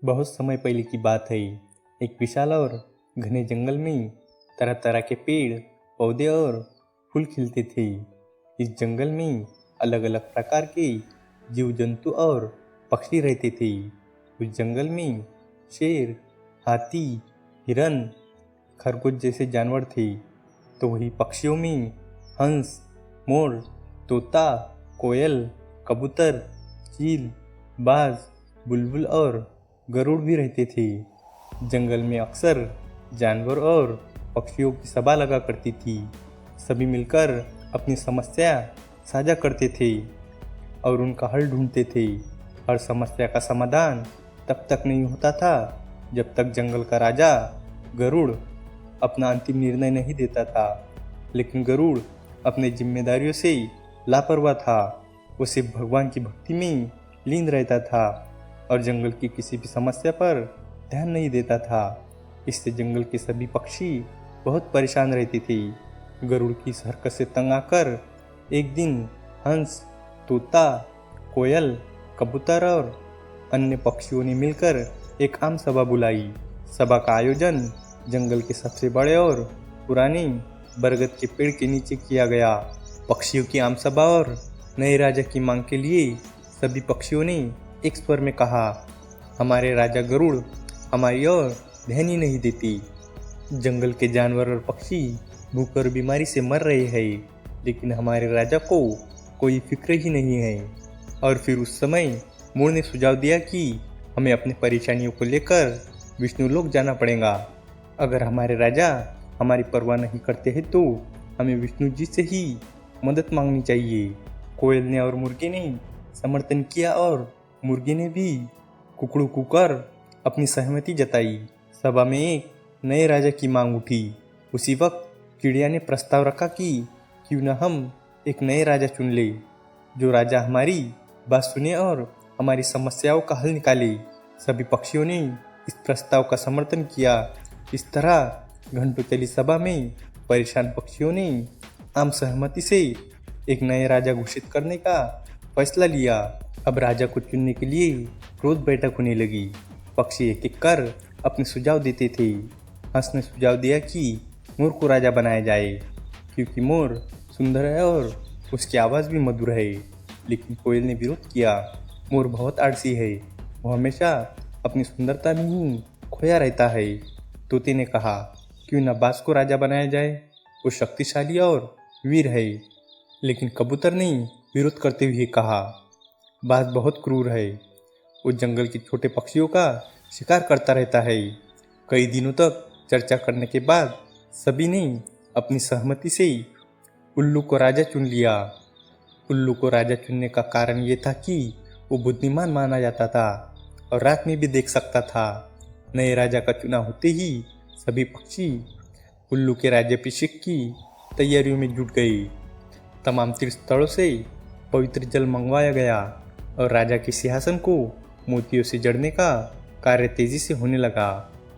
बहुत समय पहले की बात है। एक विशाल और घने जंगल में तरह तरह के पेड़ पौधे और फूल खिलते थे। इस जंगल में अलग अलग प्रकार के जीव जंतु और पक्षी रहते थे। उस जंगल में शेर, हाथी, हिरन, खरगोश जैसे जानवर थे। तो वही पक्षियों में हंस, मोर, तोता, कोयल, कबूतर, चील, बाज, बुलबुल और गरुड़ भी रहते थे। जंगल में अक्सर जानवर और पक्षियों की सभा लगा करती थी। सभी मिलकर अपनी समस्या साझा करते थे और उनका हल ढूंढते थे। हर समस्या का समाधान तब तक नहीं होता था जब तक जंगल का राजा गरुड़ अपना अंतिम निर्णय नहीं देता था। लेकिन गरुड़ अपनी जिम्मेदारियों से लापरवाह था। वो सिर्फ भगवान की भक्ति में लीन रहता था और जंगल की किसी भी समस्या पर ध्यान नहीं देता था। इससे जंगल के सभी पक्षी बहुत परेशान रहते थे। गरुड़ की इस हरकत से तंग आकर एक दिन हंस, तोता, कोयल, कबूतर और अन्य पक्षियों ने मिलकर एक आम सभा बुलाई। सभा का आयोजन जंगल के सबसे बड़े और पुराने बरगद के पेड़ के नीचे किया गया। पक्षियों की आम सभा और नए राजा की मांग के लिए सभी पक्षियों ने एक स्वर में कहा, हमारे राजा गरुड़ हमारी ओर ध्यान ही नहीं देती। जंगल के जानवर और पक्षी भूख और बीमारी से मर रहे हैं, लेकिन हमारे राजा को कोई फिक्र ही नहीं है। और फिर उस समय मोर ने सुझाव दिया कि हमें अपनी परेशानियों को लेकर विष्णु लोक जाना पड़ेगा। अगर हमारे राजा हमारी परवाह नहीं करते हैं तो हमें विष्णु जी से ही मदद मांगनी चाहिए। कोयल ने और मुर्गे ने समर्थन किया और मुर्गे ने भी कुकड़ू कुकर अपनी सहमति जताई। सभा में एक नए राजा की मांग उठी। उसी वक्त चिड़िया ने प्रस्ताव रखा कि क्यों न हम एक नए राजा चुन ले, जो राजा हमारी बात सुने और हमारी समस्याओं का हल निकाले। सभी पक्षियों ने इस प्रस्ताव का समर्थन किया। इस तरह घंटों चली सभा में परेशान पक्षियों ने आम सहमति से एक नए राजा घोषित करने का फैसला लिया। अब राजा को चुनने के लिए रोज बैठक होने लगी। पक्षी एक एक कर अपने सुझाव देते थे। हंस ने सुझाव दिया कि मोर को राजा बनाया जाए, क्योंकि मोर सुंदर है और उसकी आवाज़ भी मधुर है। लेकिन कोयल ने विरोध किया, मोर बहुत आलसी है, वो हमेशा अपनी सुंदरता में ही खोया रहता है। तोते ने कहा, क्यों न बाज को राजा बनाया जाए, वो शक्तिशाली और वीर है। लेकिन कबूतर ने विरोध करते हुए कहा, बाज बहुत क्रूर है, वो जंगल के छोटे पक्षियों का शिकार करता रहता है। कई दिनों तक चर्चा करने के बाद सभी ने अपनी सहमति से उल्लू को राजा चुन लिया। उल्लू को राजा चुनने का कारण ये था कि वो बुद्धिमान माना जाता था और रात में भी देख सकता था। नए राजा का चुनाव होते ही सभी पक्षी उल्लू के राज्याभिषेक की तैयारियों में जुट गए। तमाम तीर्थ स्थलों से पवित्र जल मंगवाया गया और राजा के सिंहासन को मोतियों से जड़ने का कार्य तेजी से होने लगा।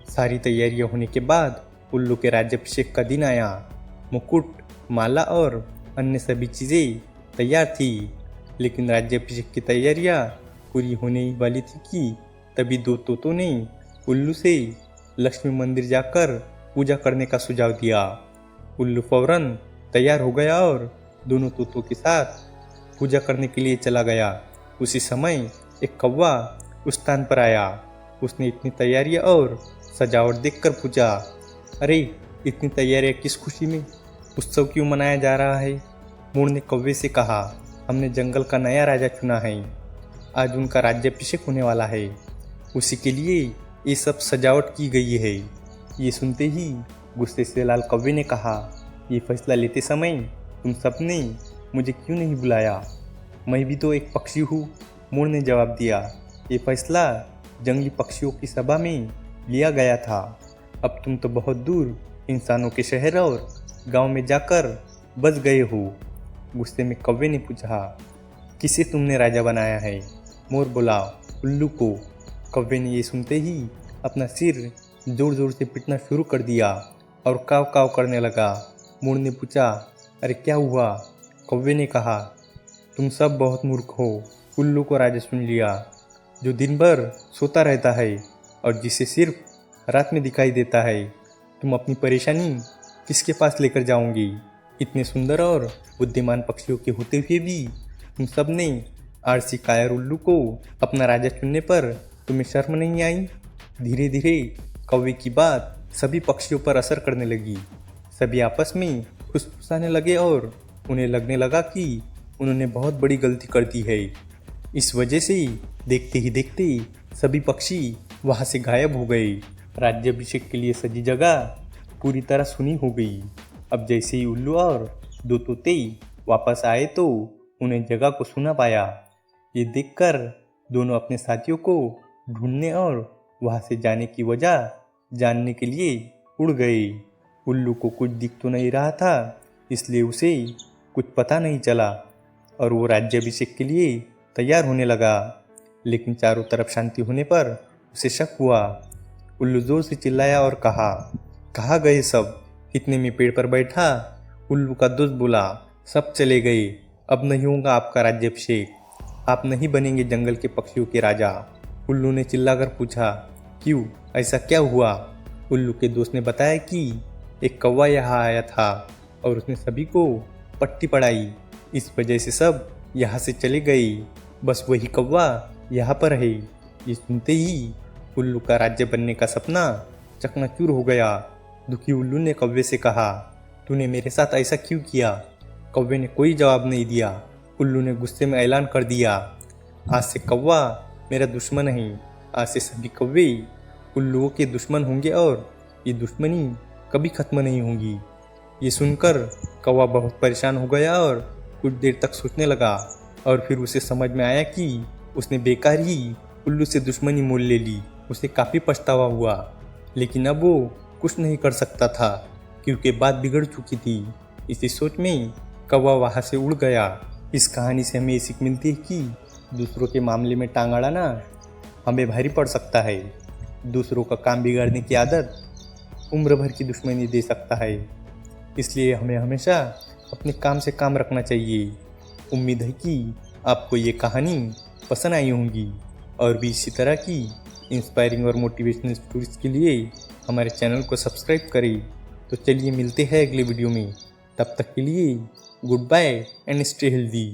सारी तैयारियां होने के बाद उल्लू के राज्याभिषेक का दिन आया। मुकुट, माला और अन्य सभी चीज़ें तैयार थी, लेकिन राज्याभिषेक की तैयारियां पूरी होने ही वाली थी कि तभी दो तोतों ने उल्लू से लक्ष्मी मंदिर जाकर पूजा करने का सुझाव दिया। उल्लू फौरन तैयार हो गया और दोनों तोतों के साथ पूजा करने के लिए चला गया। उसी समय एक कौवा उस स्थान पर आया। उसने इतनी तैयारियां और सजावट देखकर पूछा, अरे इतनी तैयारियां किस खुशी में, उत्सव क्यों मनाया जा रहा है? मोर ने कौवे से कहा, हमने जंगल का नया राजा चुना है, आज उनका राज्याभिषेक होने वाला है, उसी के लिए ये सब सजावट की गई है। ये सुनते ही गुस्से से लाल कौवे ने कहा, ये फैसला लेते समय तुम सबने मुझे क्यों नहीं बुलाया? मैं भी तो एक पक्षी हूँ। मोर ने जवाब दिया, ये फैसला जंगली पक्षियों की सभा में लिया गया था। अब तुम तो बहुत दूर इंसानों के शहर और गांव में जाकर बस गए हो। गुस्से में कौवे ने पूछा, किसे तुमने राजा बनाया है? मोर बोला, उल्लू को। कौवे ने ये सुनते ही अपना सिर जोर जोर से पीटना शुरू कर दिया और काव काव करने लगा। मोर ने पूछा, अरे क्या हुआ? कौवे ने कहा, तुम सब बहुत मूर्ख हो, उल्लू को राजा चुन लिया। जो दिन भर सोता रहता है और जिसे सिर्फ रात में दिखाई देता है। तुम अपनी परेशानी किसके पास लेकर जाओगी? इतने सुंदर और बुद्धिमान पक्षियों के होते हुए भी तुम सब ने आलसी कायर उल्लू को अपना राजा चुनने पर तुम्हें शर्म नहीं आई? धीरे धीरे कौवे की बात सभी पक्षियों पर असर करने लगी। सभी आपस में फुसफुसाने लगे और उन्हें लगने लगा कि उन्होंने बहुत बड़ी गलती कर दी है। इस वजह से देखते ही देखते सभी पक्षी वहां से गायब हो गए। राज्याभिषेक के लिए सजी जगह पूरी तरह सुनी हो गई। अब जैसे ही उल्लू और दो तोते वापस आए तो उन्हें जगह को सुना पाया। ये देखकर दोनों अपने साथियों को ढूंढने और वहां से जाने की वजह जानने के लिए उड़ गए। उल्लू को कुछ दिख तो नहीं रहा था, इसलिए उसे कुछ पता नहीं चला और वो राज्याभिषेक के लिए तैयार होने लगा। लेकिन चारों तरफ शांति होने पर उसे शक हुआ। उल्लू जोर से चिल्लाया और कहा, कहाँ गए सब? इतने में पेड़ पर बैठा उल्लू का दोस्त बोला, सब चले गए, अब नहीं होगा आपका राज्याभिषेक, आप नहीं बनेंगे जंगल के पक्षियों के राजा। उल्लू ने चिल्लाकर पूछा, क्यों, ऐसा क्या हुआ? उल्लू के दोस्त ने बताया कि एक कौवा यहाँ आया था और उसने सभी को पट्टी पढ़ाई, इस वजह से सब यहाँ से चले गए, बस वही कौवा यहाँ पर है। ये सुनते ही उल्लू का राज्य बनने का सपना चकनाचूर हो गया। दुखी उल्लू ने कौवे से कहा, तूने मेरे साथ ऐसा क्यों किया? कौवे ने कोई जवाब नहीं दिया। उल्लू ने गुस्से में ऐलान कर दिया, आज से कौवा मेरा दुश्मन है, आज से सभी कौवे उल्लुओं के दुश्मन होंगे और ये दुश्मनी कभी खत्म नहीं होगी। ये सुनकर कौवा बहुत परेशान हो गया और कुछ देर तक सोचने लगा और फिर उसे समझ में आया कि उसने बेकार ही उल्लू से दुश्मनी मोल ले ली। उसे काफ़ी पछतावा हुआ, लेकिन अब वो कुछ नहीं कर सकता था क्योंकि बात बिगड़ चुकी थी। इसी सोच में कौवा वहाँ से उड़ गया। इस कहानी से हमें ये सीख मिलती है कि दूसरों के मामले में टांग अड़ाना हमें भारी पड़ सकता है। दूसरों का काम बिगाड़ने की आदत उम्र भर की दुश्मनी दे सकता है, इसलिए हमें हमेशा अपने काम से काम रखना चाहिए। उम्मीद है कि आपको ये कहानी पसंद आई होंगी और भी इसी तरह की इंस्पायरिंग और मोटिवेशनल स्टोरीज के लिए हमारे चैनल को सब्सक्राइब करें। तो चलिए मिलते हैं अगले वीडियो में, तब तक के लिए goodbye and stay healthy.